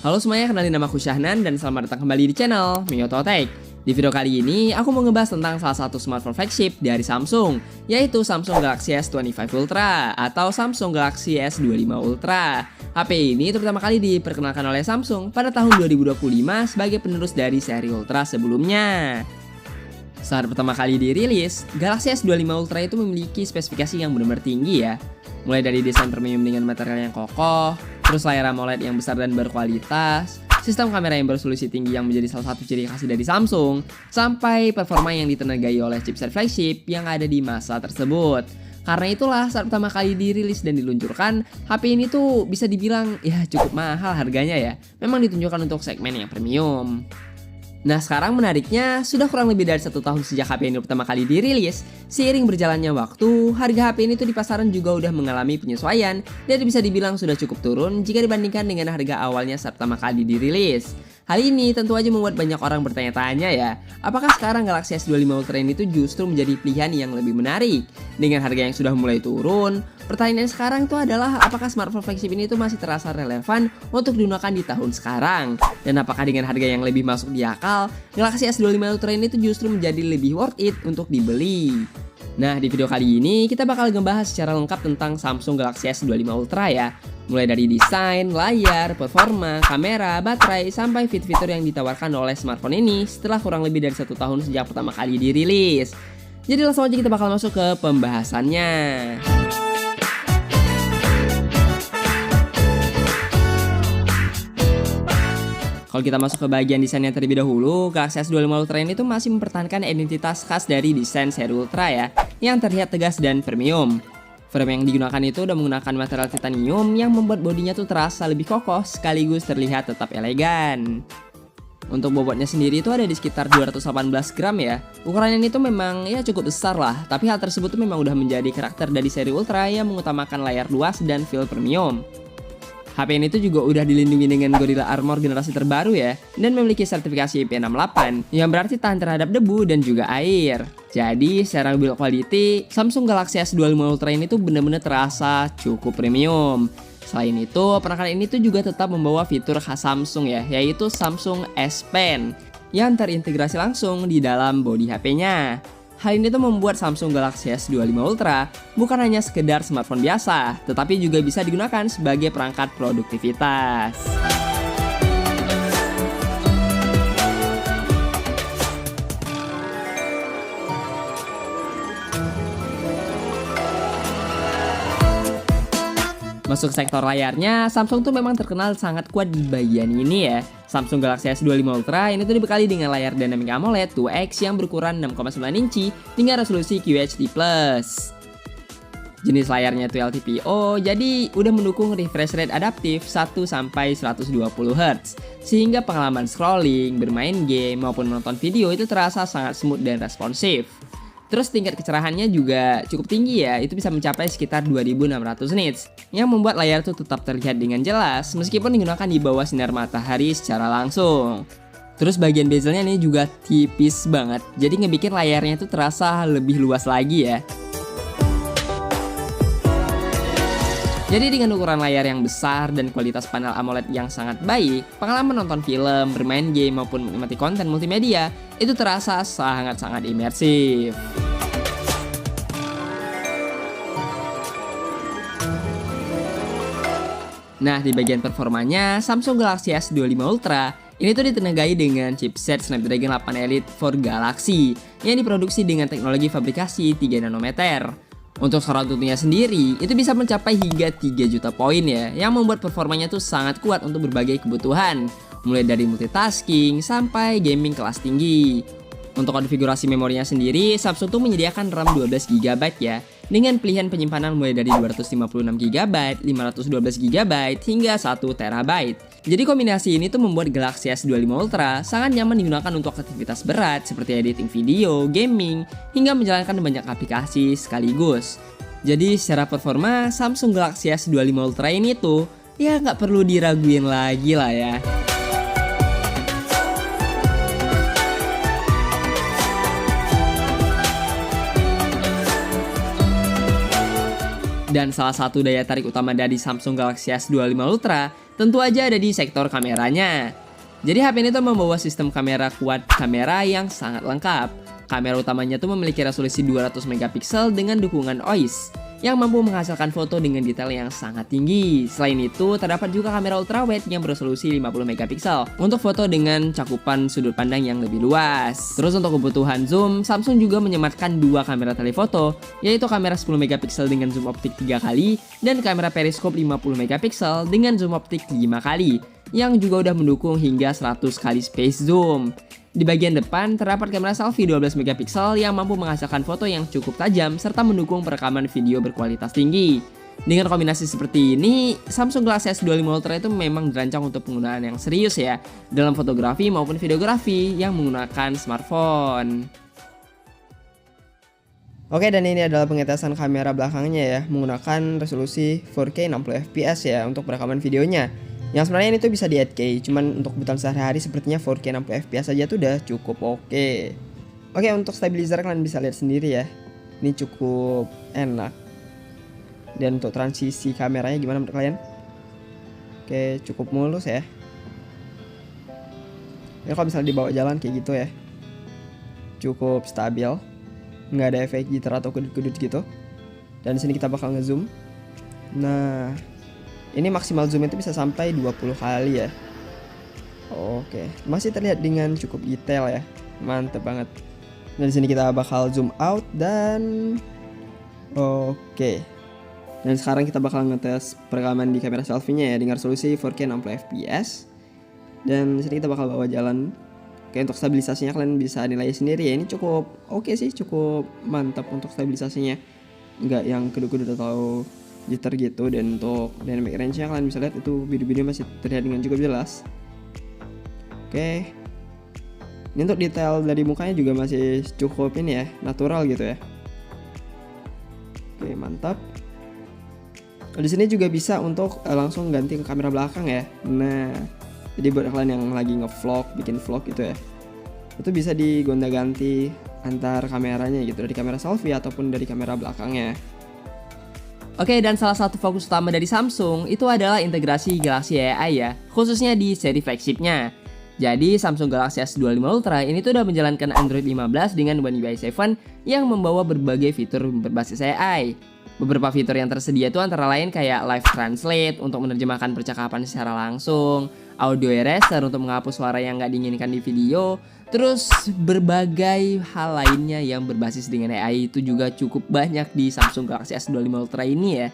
Halo semuanya, kenalin nama aku Syahnan dan selamat datang kembali di channel Mioto Tech. Di video kali ini, aku mau ngebahas tentang salah satu smartphone flagship dari Samsung, yaitu Samsung Galaxy S25 Ultra atau Samsung Galaxy S25 Ultra. HP ini terutama kali diperkenalkan oleh Samsung pada tahun 2025 sebagai penerus dari seri Ultra sebelumnya. Saat pertama kali dirilis, Galaxy S25 Ultra itu memiliki spesifikasi yang benar-benar tinggi ya. Mulai dari desain premium dengan material yang kokoh, terus layar AMOLED yang besar dan berkualitas, sistem kamera yang beresolusi tinggi yang menjadi salah satu ciri khas dari Samsung, sampai performa yang ditenagai oleh chipset flagship yang ada di masa tersebut. Karena itulah saat pertama kali dirilis dan diluncurkan, HP ini tuh bisa dibilang ya cukup mahal harganya ya. Memang ditunjukkan untuk segmen yang premium. Nah sekarang menariknya, sudah kurang lebih dari 1 tahun sejak HP ini pertama kali dirilis. Seiring berjalannya waktu, harga HP ini tuh di pasaran juga udah mengalami penyesuaian dan bisa dibilang sudah cukup turun jika dibandingkan dengan harga awalnya saat pertama kali dirilis. Hal ini tentu aja membuat banyak orang bertanya-tanya ya, apakah sekarang Galaxy S25 Ultra ini tuh justru menjadi pilihan yang lebih menarik? Dengan harga yang sudah mulai turun, pertanyaan sekarang tuh adalah apakah smartphone flagship ini tuh masih terasa relevan untuk digunakan di tahun sekarang? Dan apakah dengan harga yang lebih masuk di akal, Galaxy S25 Ultra ini tuh justru menjadi lebih worth it untuk dibeli? Nah di video kali ini kita bakal ngebahas secara lengkap tentang Samsung Galaxy S25 Ultra ya. Mulai dari desain, layar, performa, kamera, baterai, sampai fitur-fitur yang ditawarkan oleh smartphone ini setelah kurang lebih dari 1 tahun sejak pertama kali dirilis. Jadi langsung aja kita bakal masuk ke pembahasannya. Kalau kita masuk ke bagian desainnya terlebih dahulu, Galaxy S25 Ultra ini tuh masih mempertahankan identitas khas dari desain seri Ultra ya, yang terlihat tegas dan premium. Frame yang digunakan itu udah menggunakan material titanium yang membuat bodinya tuh terasa lebih kokoh sekaligus terlihat tetap elegan. Untuk bobotnya sendiri itu ada di sekitar 218 gram ya. Ukuran ini tuh memang ya cukup besar lah, tapi hal tersebut tuh memang udah menjadi karakter dari seri Ultra yang mengutamakan layar luas dan feel premium. HP ini tuh juga udah dilindungi dengan Gorilla Armor generasi terbaru ya, dan memiliki sertifikasi IP68 yang berarti tahan terhadap debu dan juga air. Jadi secara build quality, Samsung Galaxy S25 Ultra ini tuh bener-bener terasa cukup premium. Selain itu, perangkat ini tuh juga tetap membawa fitur khas Samsung ya, yaitu Samsung S Pen yang terintegrasi langsung di dalam bodi HP-nya. Hal ini tuh membuat Samsung Galaxy S25 Ultra bukan hanya sekedar smartphone biasa, tetapi juga bisa digunakan sebagai perangkat produktivitas. Masuk sektor layarnya, Samsung tuh memang terkenal sangat kuat di bagian ini ya. Samsung Galaxy S25 Ultra ini tuh dibekali dengan layar Dynamic AMOLED 2X yang berukuran 6,9 inci dengan resolusi QHD+. Jenis layarnya tuh LTPO, jadi udah mendukung refresh rate adaptif 1-120Hz. Sehingga pengalaman scrolling, bermain game, maupun menonton video itu terasa sangat smooth dan responsif. Terus tingkat kecerahannya juga cukup tinggi ya, itu bisa mencapai sekitar 2600 nits, yang membuat layar tuh tetap terlihat dengan jelas meskipun digunakan di bawah sinar matahari secara langsung. Terus bagian bezelnya ini juga tipis banget, jadi ngebikin layarnya tuh terasa lebih luas lagi ya. Jadi dengan ukuran layar yang besar dan kualitas panel AMOLED yang sangat baik, pengalaman nonton film, bermain game, maupun menikmati konten multimedia itu terasa sangat-sangat imersif. Nah di bagian performanya, Samsung Galaxy S25 Ultra ini tuh ditenagai dengan chipset Snapdragon 8 Elite for Galaxy yang diproduksi dengan teknologi fabrikasi 3 nanometer. Untuk suara tutunya sendiri, itu bisa mencapai hingga 3 juta poin ya, yang membuat performanya tuh sangat kuat untuk berbagai kebutuhan, mulai dari multitasking sampai gaming kelas tinggi. Untuk konfigurasi memorinya sendiri, Samsung tuh menyediakan RAM 12GB ya, dengan pilihan penyimpanan mulai dari 256GB, 512GB, hingga 1TB. Jadi kombinasi ini tuh membuat Galaxy S25 Ultra sangat nyaman digunakan untuk aktivitas berat seperti editing video, gaming, hingga menjalankan banyak aplikasi sekaligus. Jadi secara performa, Samsung Galaxy S25 Ultra ini tuh ya nggak perlu diraguin lagi lah ya. Dan salah satu daya tarik utama dari Samsung Galaxy S25 Ultra tentu aja ada di sektor kameranya. Jadi HP ini tuh membawa sistem kamera quad kamera yang sangat lengkap. Kamera utamanya tuh memiliki resolusi 200 megapiksel dengan dukungan OIS yang mampu menghasilkan foto dengan detail yang sangat tinggi. Selain itu, terdapat juga kamera ultrawide yang beresolusi 50 megapiksel untuk foto dengan cakupan sudut pandang yang lebih luas. Terus untuk kebutuhan zoom, Samsung juga menyematkan dua kamera telefoto, yaitu kamera 10 megapiksel dengan zoom optik 3 kali dan kamera periskop 50 megapiksel dengan zoom optik 5 kali, yang juga udah mendukung hingga 100 kali space zoom. Di bagian depan terdapat kamera selfie 12 megapiksel yang mampu menghasilkan foto yang cukup tajam serta mendukung perekaman video berkualitas tinggi. Dengan kombinasi seperti ini, Samsung Galaxy S25 Ultra itu memang dirancang untuk penggunaan yang serius ya, dalam fotografi maupun videografi yang menggunakan smartphone. Oke, dan ini adalah pengetesan kamera belakangnya ya, menggunakan resolusi 4K 60fps ya untuk perekaman videonya. Yang sebenarnya ini tuh bisa di 8K, cuman untuk kebutuhan sehari-hari sepertinya 4K 60fps aja tuh udah cukup oke. Oke, untuk stabilizer kalian bisa lihat sendiri ya. Ini cukup enak. Dan untuk transisi kameranya gimana menurut kalian? Oke, cukup mulus ya. Ini kalau misalnya dibawa jalan kayak gitu ya, cukup stabil. Nggak ada efek jitter atau kudut-kudut gitu. Dan di sini kita bakal ngezoom. Nah, ini maksimal zoom itu bisa sampai 20 kali ya. Oke, masih terlihat dengan cukup detail ya. Mantep banget. Dan di sini kita bakal zoom out dan oke. Dan sekarang kita bakal ngetes perekaman di kamera selfie-nya ya dengan resolusi 4K 60fps. Dan di sini kita bakal bawa jalan. Oke, untuk stabilisasinya kalian bisa nilai sendiri ya. Ini cukup oke sih, cukup mantap untuk stabilisasinya. Enggak yang kedut-kedut atau jitter gitu. Dan untuk dynamic range-nya kalian bisa lihat itu video-video masih terlihat dengan cukup jelas. Oke. Ini untuk detail dari mukanya juga masih cukup ini ya, natural gitu ya. Oke, mantap. Di sini juga bisa untuk langsung ganti ke kamera belakang ya. Nah, jadi buat kalian yang lagi nge-vlog, bikin vlog gitu ya, itu bisa digonta-ganti antar kameranya gitu, dari kamera selfie ataupun dari kamera belakangnya. Oke, dan salah satu fokus utama dari Samsung itu adalah integrasi Galaxy AI ya, khususnya di seri flagshipnya. Jadi Samsung Galaxy S25 Ultra ini tuh udah menjalankan Android 15 dengan One UI 7 yang membawa berbagai fitur berbasis AI. Beberapa fitur yang tersedia itu antara lain kayak Live Translate untuk menerjemahkan percakapan secara langsung, Audio Eraser untuk menghapus suara yang nggak diinginkan di video, terus berbagai hal lainnya yang berbasis dengan AI itu juga cukup banyak di Samsung Galaxy S25 Ultra ini ya.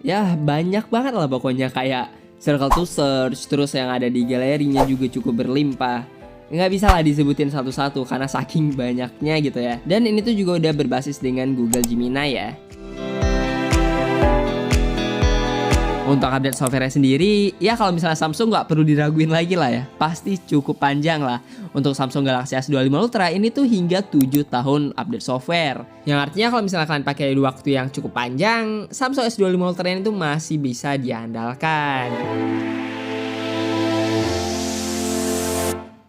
Ya banyak banget lah pokoknya, kayak circle to search, terus yang ada di galerinya juga cukup berlimpah. Nggak bisa lah disebutin satu-satu karena saking banyaknya gitu ya. Dan ini tuh juga udah berbasis dengan Google Gemini ya. Untuk update software sendiri, ya kalau misalnya Samsung nggak perlu diraguin lagi lah ya. Pasti cukup panjang lah. Untuk Samsung Galaxy S25 Ultra ini tuh hingga 7 tahun update software. Yang artinya kalau misalnya kalian pakai waktu yang cukup panjang, Samsung S25 Ultra ini tuh masih bisa diandalkan.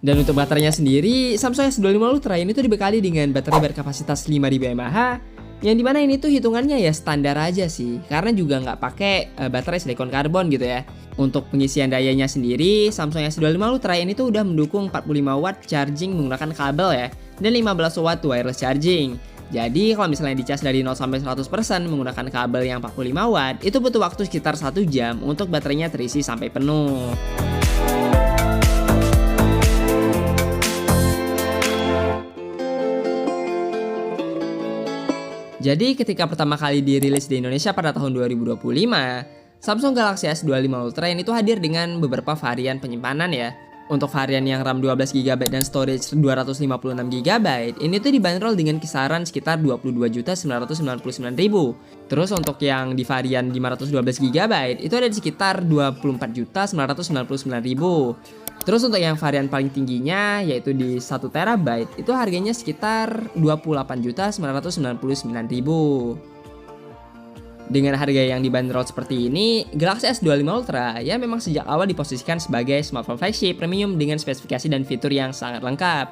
Dan untuk baterainya sendiri, Samsung S25 Ultra ini tuh dibekali dengan baterai berkapasitas 5000 mAh. Yang dimana ini tuh hitungannya ya standar aja sih, karena juga nggak pakai baterai silikon karbon gitu ya. Untuk pengisian dayanya sendiri, Samsung S25 Ultra ini tuh udah mendukung 45 watt charging menggunakan kabel ya, dan 15 watt wireless charging. Jadi kalau misalnya dicas dari 0 sampai 100% menggunakan kabel yang 45 watt, itu butuh waktu sekitar 1 jam untuk baterainya terisi sampai penuh. Jadi ketika pertama kali dirilis di Indonesia pada tahun 2025, Samsung Galaxy S25 Ultra ini tuh hadir dengan beberapa varian penyimpanan ya. Untuk varian yang RAM 12GB dan storage 256GB, ini tuh dibanderol dengan kisaran sekitar 22.999.000. Terus untuk yang di varian 512GB itu ada di sekitar 24.999.000. Terus untuk yang varian paling tingginya yaitu di 1TB itu harganya sekitar 28.999.000. Dengan harga yang dibanderol seperti ini, Galaxy S25 Ultra ya memang sejak awal diposisikan sebagai smartphone flagship premium dengan spesifikasi dan fitur yang sangat lengkap.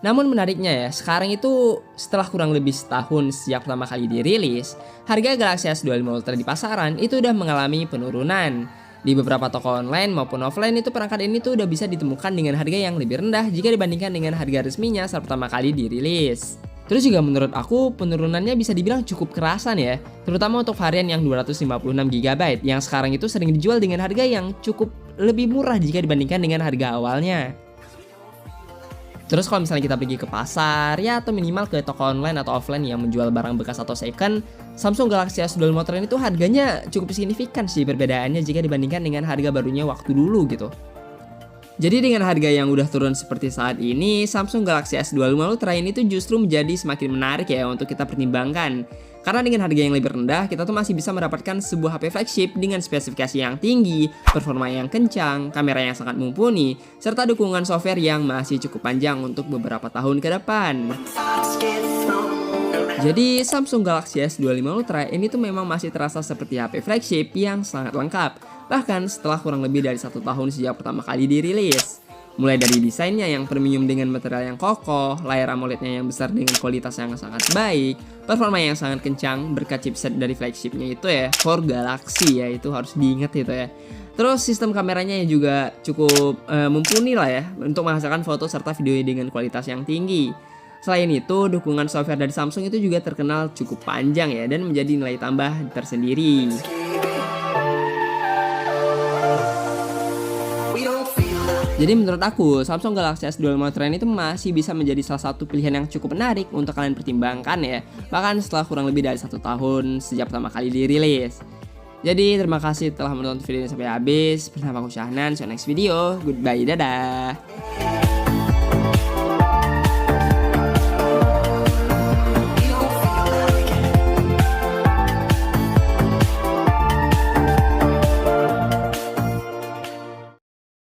Namun menariknya ya, sekarang itu setelah kurang lebih setahun sejak pertama kali dirilis, harga Galaxy S25 Ultra di pasaran itu udah mengalami penurunan. Di beberapa toko online maupun offline itu perangkat ini tuh udah bisa ditemukan dengan harga yang lebih rendah jika dibandingkan dengan harga resminya saat pertama kali dirilis. Terus juga menurut aku penurunannya bisa dibilang cukup kerasan ya, terutama untuk varian yang 256GB yang sekarang itu sering dijual dengan harga yang cukup lebih murah jika dibandingkan dengan harga awalnya. Terus kalau misalnya kita pergi ke pasar ya atau minimal ke toko online atau offline yang menjual barang bekas atau second, Samsung Galaxy S25 Ultra ini tuh harganya cukup signifikan sih perbedaannya jika dibandingkan dengan harga barunya waktu dulu gitu. Jadi dengan harga yang udah turun seperti saat ini, Samsung Galaxy S25 Ultra ini tuh justru menjadi semakin menarik ya untuk kita pertimbangkan. Karena dengan harga yang lebih rendah, kita tuh masih bisa mendapatkan sebuah HP flagship dengan spesifikasi yang tinggi, performa yang kencang, kamera yang sangat mumpuni, serta dukungan software yang masih cukup panjang untuk beberapa tahun ke depan. Jadi Samsung Galaxy S25 Ultra ini tuh memang masih terasa seperti HP flagship yang sangat lengkap, bahkan setelah kurang lebih dari 1 tahun sejak pertama kali dirilis. Mulai dari desainnya yang premium dengan material yang kokoh, layar AMOLED-nya yang besar dengan kualitas yang sangat baik, performa yang sangat kencang berkat chipset dari flagshipnya itu ya, Core Galaxy ya, itu harus diingat itu ya. Terus sistem kameranya yang juga cukup mumpuni lah ya untuk menghasilkan foto serta video dengan kualitas yang tinggi. Selain itu, dukungan software dari Samsung itu juga terkenal cukup panjang ya dan menjadi nilai tambah tersendiri. Jadi menurut aku, Samsung Galaxy S25 Ultra itu masih bisa menjadi salah satu pilihan yang cukup menarik untuk kalian pertimbangkan ya. Bahkan setelah kurang lebih dari 1 tahun sejak pertama kali dirilis. Jadi terima kasih telah menonton video ini sampai habis. Bersama aku Syahnan, see you next video. Goodbye, dadah.